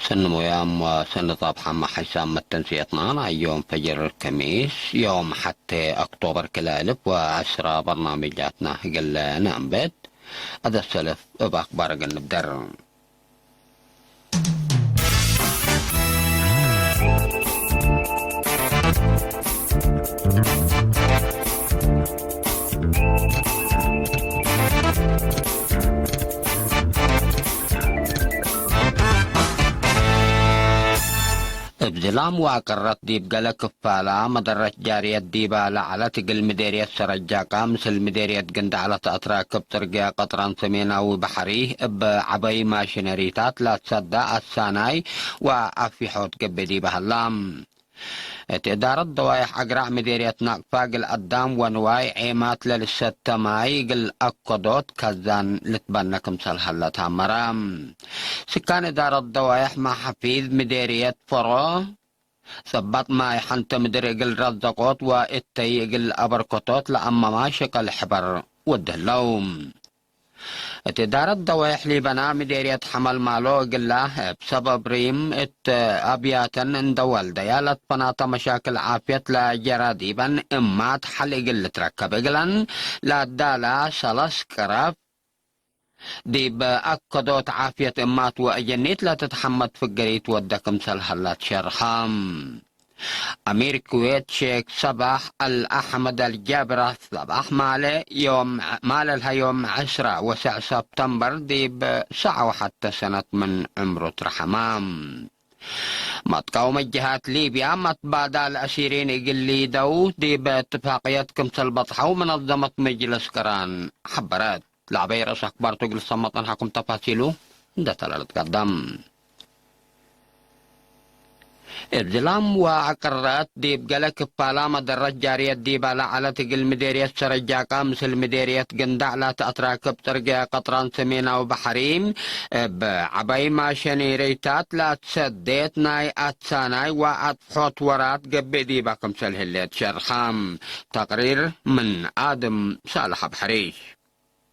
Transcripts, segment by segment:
سن ميام وسن طابحة مع حسام التنسيطنا يوم فجر الخميس يوم حتى أكتوبر كالالف وعشرة برنامجاتنا قل نام بيت هذا السلف بأخبار قلب در. ابزلام واقرت ديب قلق كفالة مدرج جارية ديبالة على تقل مديرية سرجاقة مثل مديرية قند على تأتراكب ترقيا قطران سمينة وبحريه بعبي ماشينريتات لا تصدى الساناي وافي حوت قبي ديبها اللام. إدارة ضوايح أقرع مديرية ناقفاق القدام ونواي عيمات للستة ماي قل أقودوت كزان لتبنكم سلحلتها مرام. سكان إدارة ضوايح مع حفيظ مديرية فرو ثبت ماي حنت مديري قل رزقوت وإتي قل أبركوتوت لأما ما شكل حبر ودهلوم. إدارة ضوايح لبناء مديرية حمل مالو قله بسبب ريم أبياتا اندوال ديالة فناطة مشاكل عافية لجراديبا إمات حل قل تركب قلن لا دالا سلس كرف ديب أكدوت عافية إمات وأجنيت لا تتحمد في القريت ودكم سلحلات شرحام. أمير كويت شيخ صباح الأحمد الجابرة صباح ماله يوم 10 سبتمبر دي بساعة وحتى سنة من عمره ترحمام. متقاوم الجهات ليبيا متبادل الأسيرين إقلي دو دي باتفاقية كمسل بطحة ومنظمة مجلس كران حبرات لعبيرس أخبار تقل صمتن حكم تفاصيله ده تلالت قدام. ابزلام وعقرات ديب قلق كفالا مدرج جارية ديبالا على تقل مديرية سرجاقة مثل مديرية قندع لا تأتراكب ترقيا قطران سمينة وبحريم بعباي ماشيني ريتات لا تسديت ناي أتساناي وأتفحوت ورات قبي ديباكم سلهليت شرحام. تقرير من آدم صالح بحريش.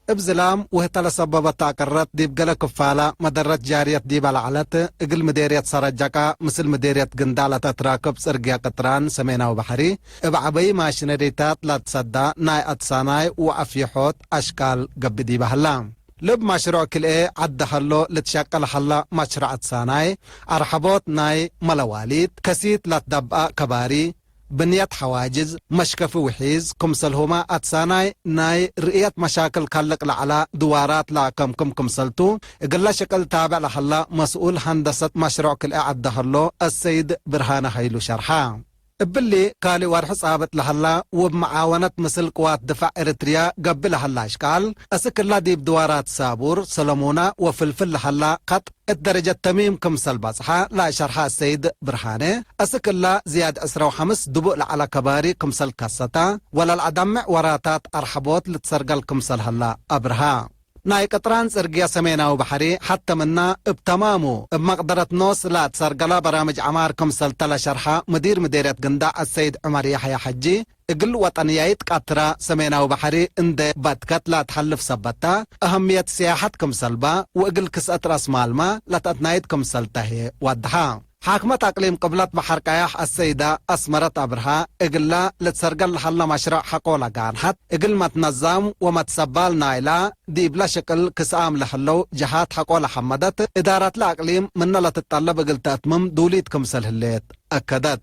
ابزلام وهتلا سببت تاقرت ديب قلق كفالة مدرت جارية ديب العلت اقل مديرية سرجاكا مثل مديرية قندالة تتراكب سرقيا قطران سمينة وبحري ابعبي ماشينريتات لا تصدى ناي اتساناي وعفيحوت اشكال قب ديب هلام. لب مشروع كل ايه عدهلو لتشاقل حلا مشروع اتساناي ارحبوت ناي ملواليد كسيت لا تدبقى كباري بنيات حواجز مشكف وحيز كمسلهما أتساناي ناي رئية مشاكل كالق لعلا دوارات لا كمسلتو إقلا شكل تابع لحلا مسؤول هندسة مشروع كل أعدهالو السيد برهان هيلو شرحا باللي قالي وارح صابت لحلا وبمعاونة مثل قوات دفاع إريتريا قبل لحلا إشكال أسك الله ديب دوارات سابور سلمونا وفلفل لحلا قط الدرجة تميم كمسل بصحة لا شرحها السيد برهانه أسك الله زياد أسرة وحمس دبوء على كباري كمسل كاستا ولا العدمع وراتات أرحبوت لتسرقل كمسل هلا أبرها ناي قطران سرقيا سمينة وبحري حتى منا بتمامه بمقدرة نوس لا تسرقلا برامج عمار كمسل تلا شرحة مدير مديرية قنداع السيد عمر يحيى حجي اقل وطنيايت قطرة سمينة وبحري اند باتكت لا تحلف سبتا أهمية سياحة كمسلبا واقل كسأت راس مالما لا تتنايت كمسل تهي ودها حاكمة أقليم قبلت بحر قياح السيدة أسمرت أبرها إقلا لتسرقل لحلا مشروع حقولا قانحت إقل ما تنظم وما تسبال نايلا دي بلا شكل كسام لحلو جهات حقولا حمدت إدارة الأقليم من لا تتطلب إقل تأتمم دوليت كمسل هليت أكدت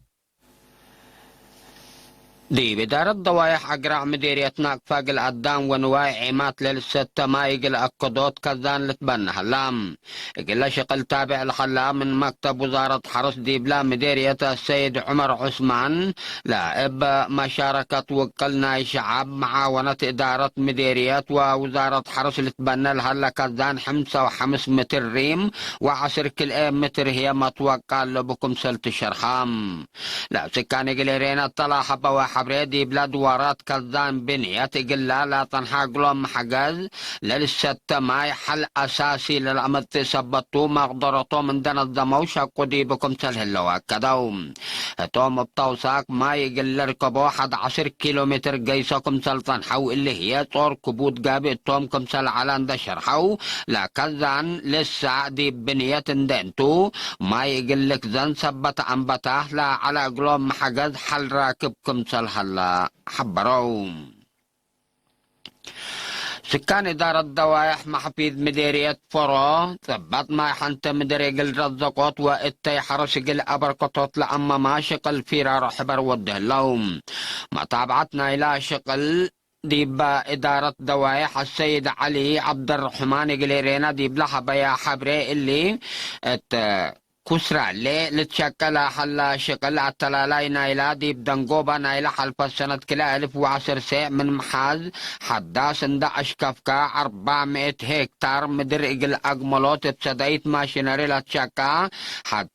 دي بدارة ضوايح أقرع مديرية ناقفاق القدام ونواي عيمات للستة ما يقل أكدوت كذان لتبنى هلام يقل شقل تابع لخلا من مكتب وزارة حرس ديبلا مديرية السيد عمر عثمان لا إب مشاركة وكلنا شعب معاونة إدارة مديرية ووزارة حرس لتبنى لهلا كذان 5 متر ريم و10 كل متر هي متوقع لبكم سلت الشرحام لا سكان قليرين الطلاحة بواحد حبري دي بلاد وارات كالدان بنية قلا لا تنحق لهم محجز للستة ماي حل أساسي للأمد سبطو مقدرتو من دن الدمو شاكو دي بكم تلهلوا كدوم توم بتوساك ماي قل ركبو 11 كيلومتر جيسكم سلطان حو اللي هي طور كبوت جابي توم كم سل على اندشر حو لا كذان لسه دي بنية دنتو ما يقول لك زن سبت عن بتاه لا على قلوم محجز حل راكبكم سل هلا حبروم سكان إدارة دوائح محفيد مديرية فرو ثبت ما حنت مديري قل رزقوت وإتي حرش قل أبركتوت لأما ما شقل فيرا رحبر وده لهم متابعتنا إلى شقل ديبا إدارة دوائح السيد علي عبد الرحمن قليرينا ديب لحبا يا حبري اللي كسرى اللي لتشكل حلا شقل التلالاي نايلا ديب دنقوبا نايلا حلفة سنة كلا 1010 سيء من محاز حداس اندا اشكفكا 400 هكتار مدر اقل اقملوت اتسدايت ماشيناري لتشكا حد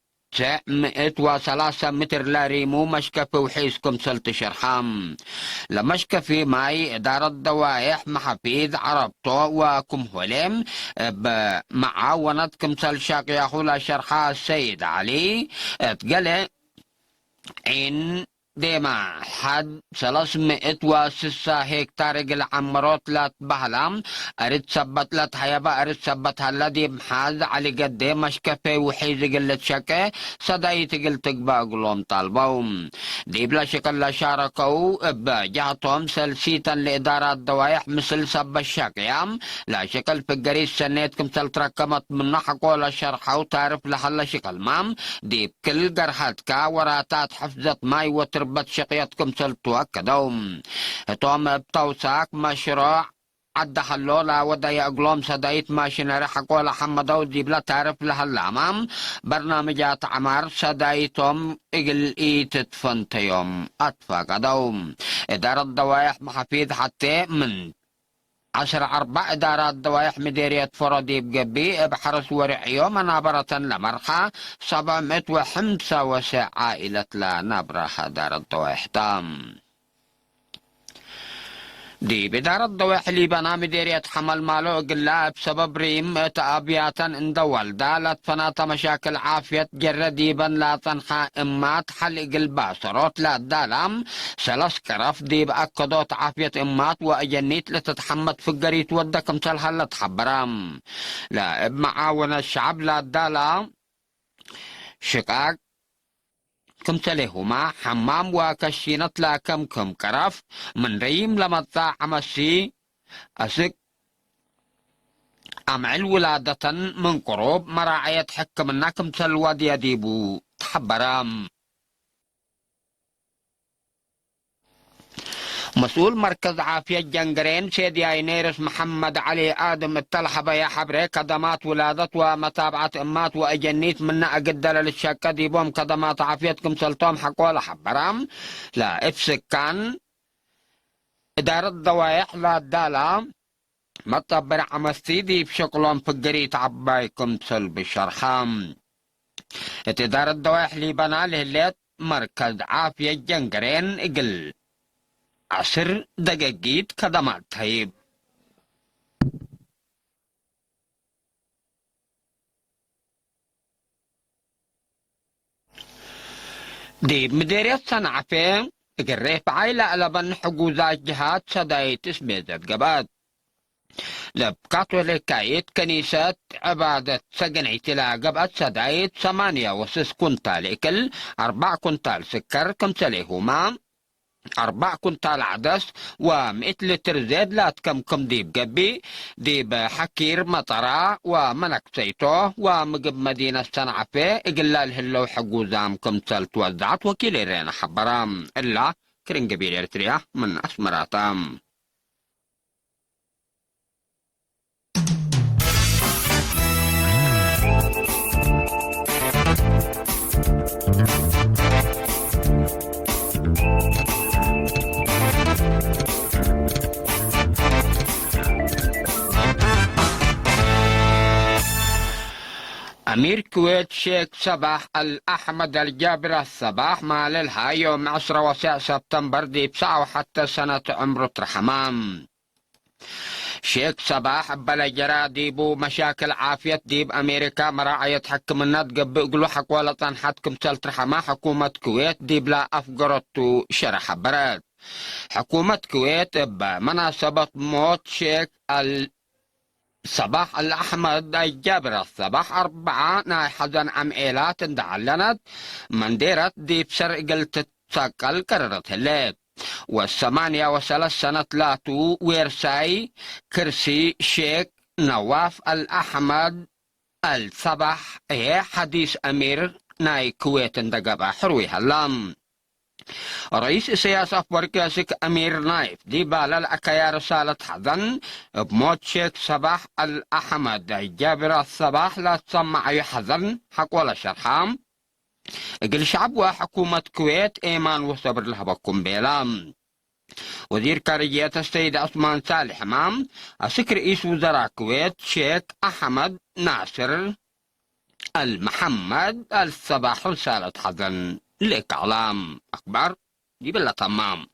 103 متر لا ريمو مشكفي وحيسكم سلت شرحام لمشكفي ماي إدارة دوائح محفيد عربتو وكم هولم بمعاونة كمسل شاقيا خولا شرحا السيد علي اتقال إن ديما حد 306 هكتار قل عمروت لا تبهلم أريد سبت لا تحيبا أريد سبت هلا دي محاز علي قد مشكفي وحيز قل تشكي صدايت قل تقبا قلوم طالبوم دي بلا شكل لا شاركو بجهتهم سلسيتا لإدارات دوائح مثل سب الشاقيام لا شكل في القريس سنيتكم تركمت من نحقو لا شرحة وتعرف لحلا شكل مام دي بكل قرحتك وراتات حفظت ماي وتربت شقيتكم سلطوا كدوم توم بتوساك مشروع عد حلولا ودا يقلوم سدايت ماشيناري حقولا حمدو دي بلا تعرف لها الامام برنامجات عمار سدايتهم اقل ايتت فنتيوم اطفا كدوم ادارة دوائح محفيد حتى من 10/4 إدارات دوائح مديرية فرودي بقبي بحرس ورعيو منابرة لمرحة 705 عائلة لا نبرة إدارة دوائح تام دي بدارة دوائح ليبانا مديرية حمل مالو قلا بسبب ريم تأبياتا اندوال دالت فناتا مشاكل عافية جرديبا لا تنحى امات حلق الباسروت لا دالام سلس كرف ديب اكدوت عافية امات واجنيت لتتحمد في القريت ودكم سلها لتحبرام لا بمعاونة الشعب لا دالا شقاق كم تلهما حمام وكشينت لا كم كرف من ريم لما عمسي أسك أمعل ولادة من قروب مراعية حكم كم تلواد يديبو تحبرام مسؤول مركز عافية جنجرين سيدي اينيرس محمد علي آدم التلحبة يا حبري خدمات ولادة ومتابعة امات واجنيت منا اقدر للشاكة ديبوم خدمات عافيتكم سلطوم حقولا حبرام لا افسكان ادارة دوائح لا دالا مطبر عمستيدي بشكلهم فقريت عبايكم سل بشرحام ادارة دوائح ليبانا لهليت مركز عافية جنجرين اقل 10 دقائق خدمات طيب دي مديرية صنعفة قريب عائلة لبن حجوزات جهات سدايت اسميزت قبات لبكاتوليكايت كنيسة عبادة سجنعي تلا قبات سدايت 8 كنتال اكل 4 كنتال سكر كم تليهما 4 كنتال عدس و100 لتر زيت لا كم ديب قبي ديب حكير مطرة ومنك سيتو ومقب مدينة صنعفة إقلال هلو حقو زام كم تل توزعت وكيلي رينا حبرام إلا كرين قبيل إرتريا من أسمراتام أمير كويت شيخ صباح الأحمد الجابر الصباح ماللها يوم 10 سبتمبر دي 9 وحتى سنة عمره ترحمام. شيخ صباح بلا جرا ديبو مشاكل عافية ديب أمريكا مراعية حكم النات قبقلو حق ولا حدكم تلترحما حكومة كويت ديب لا أفقرتو شرح براد. حكومة كويت بمناسبة موت شيخ صباح الأحمد الجابر الصباح 4 ناي حزن عم إيلات اندعلنت منديرت دي بسر قلت تساقل قررت الليل و38 لاتو ويرساي كرسي شيخ نواف الأحمد الصباح حديث أمير ناي كويت اندقبا حروي هلام. رئيس السياسة أفريقيا أمير نايف دي بالا الأكايا رسالة حزن بموت شيخ صباح الأحمد جابر الصباح لا تسمع يحزن حق ولا شرحام قل شعب وحكومة كويت إيمان وصبر لها بكم بيلام. وزير خارجية السيد عثمان صالح مام أسك رئيس وزراء كويت شيخ أحمد ناصر المحمد الصباح رسالة حزن لك علام أخبار دي بالله تمام.